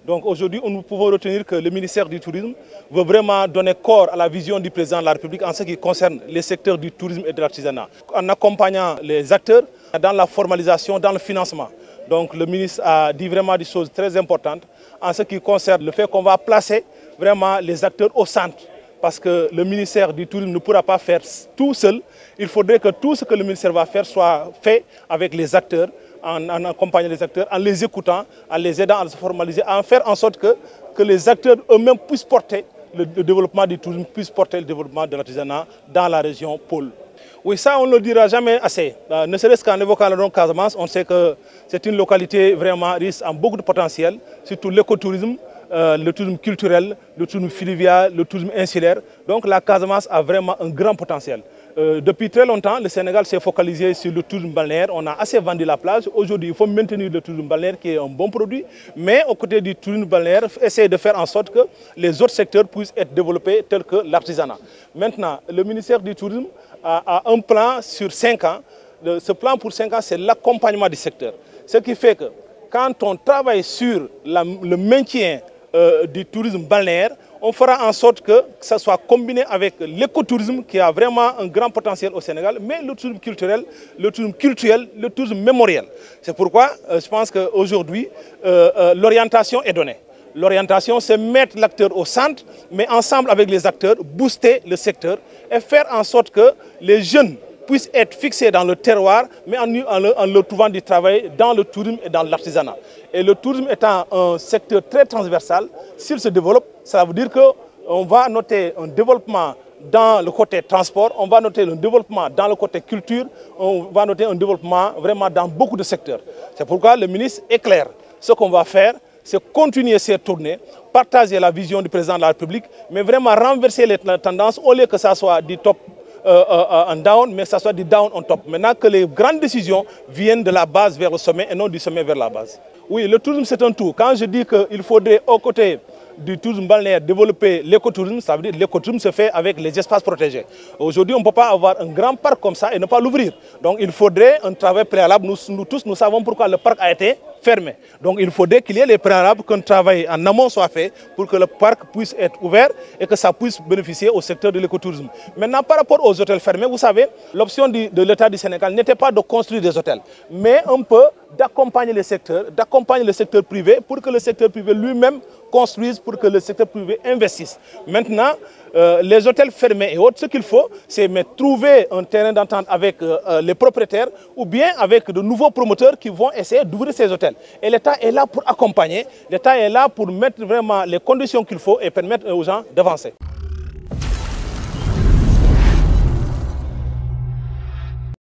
Donc aujourd'hui, nous pouvons retenir que le ministère du Tourisme veut vraiment donner corps à la vision du président de la République en ce qui concerne les secteurs du tourisme et de l'artisanat, en accompagnant les acteurs dans la formalisation, dans le financement. Donc le ministre a dit vraiment des choses très importantes en ce qui concerne le fait qu'on va placer vraiment les acteurs au centre. Parce que le ministère du Tourisme ne pourra pas faire tout seul. Il faudrait que tout ce que le ministère va faire soit fait avec les acteurs, en accompagnant les acteurs, en les écoutant, en les aidant à se formaliser, à faire en sorte que les acteurs eux-mêmes puissent porter le développement du tourisme, puissent porter le développement de l'artisanat dans la région pôle. Oui, ça on ne le dira jamais assez. Ne serait-ce qu'en évoquant le nom Casamance, on sait que c'est une localité vraiment riche en beaucoup de potentiel, surtout l'écotourisme, le tourisme culturel, le tourisme fluvial, le tourisme insulaire. Donc la Casamance a vraiment un grand potentiel. Depuis très longtemps, le Sénégal s'est focalisé sur le tourisme balnéaire. On a assez vendu la plage. Aujourd'hui, il faut maintenir le tourisme balnéaire qui est un bon produit. Mais aux côtés du tourisme balnéaire, essayer de faire en sorte que les autres secteurs puissent être développés tels que l'artisanat. Maintenant, le ministère du Tourisme a un plan sur 5 ans. Ce plan pour 5 ans, c'est l'accompagnement du secteur. Ce qui fait que quand on travaille sur le maintien du tourisme balnéaire, on fera en sorte que ça soit combiné avec l'écotourisme qui a vraiment un grand potentiel au Sénégal, mais le tourisme culturel, le tourisme culturel, le tourisme mémoriel. C'est pourquoi je pense qu'aujourd'hui, l'orientation est donnée. L'orientation, c'est mettre l'acteur au centre, mais ensemble avec les acteurs, booster le secteur et faire en sorte que les jeunes puissent être fixés dans le terroir, mais en leur trouvant du travail dans le tourisme et dans l'artisanat. Et le tourisme étant un secteur très transversal, s'il se développe, ça veut dire qu'on va noter un développement dans le côté transport, on va noter un développement dans le côté culture, on va noter un développement vraiment dans beaucoup de secteurs. C'est pourquoi le ministre est clair. Ce qu'on va faire, c'est continuer ces tournées, partager la vision du président de la République, mais vraiment renverser les tendances au lieu que ça soit du top en down, mais que ça soit du down on top. Maintenant que les grandes décisions viennent de la base vers le sommet et non du sommet vers la base. Oui, le tourisme c'est un tout. Quand je dis qu'il faudrait aux côtés du tourisme balnéaire développer l'écotourisme, ça veut dire que l'écotourisme se fait avec les espaces protégés. Aujourd'hui, on ne peut pas avoir un grand parc comme ça et ne pas l'ouvrir. Donc il faudrait un travail préalable. Nous tous, nous savons pourquoi le parc a été fermé. Donc il faudrait qu'il y ait les préalables, qu'un travail en amont soit fait pour que le parc puisse être ouvert et que ça puisse bénéficier au secteur de l'écotourisme. Maintenant, par rapport aux hôtels fermés, vous savez, l'option de l'État du Sénégal n'était pas de construire des hôtels, mais un peu d'accompagner les secteurs, d'accompagner le secteur privé pour que le secteur privé lui-même construise, pour que le secteur privé investisse. Maintenant, les hôtels fermés et autres, ce qu'il faut, c'est trouver un terrain d'entente avec les propriétaires ou bien avec de nouveaux promoteurs qui vont essayer d'ouvrir ces hôtels. Et l'État est là pour accompagner, l'État est là pour mettre vraiment les conditions qu'il faut et permettre aux gens d'avancer.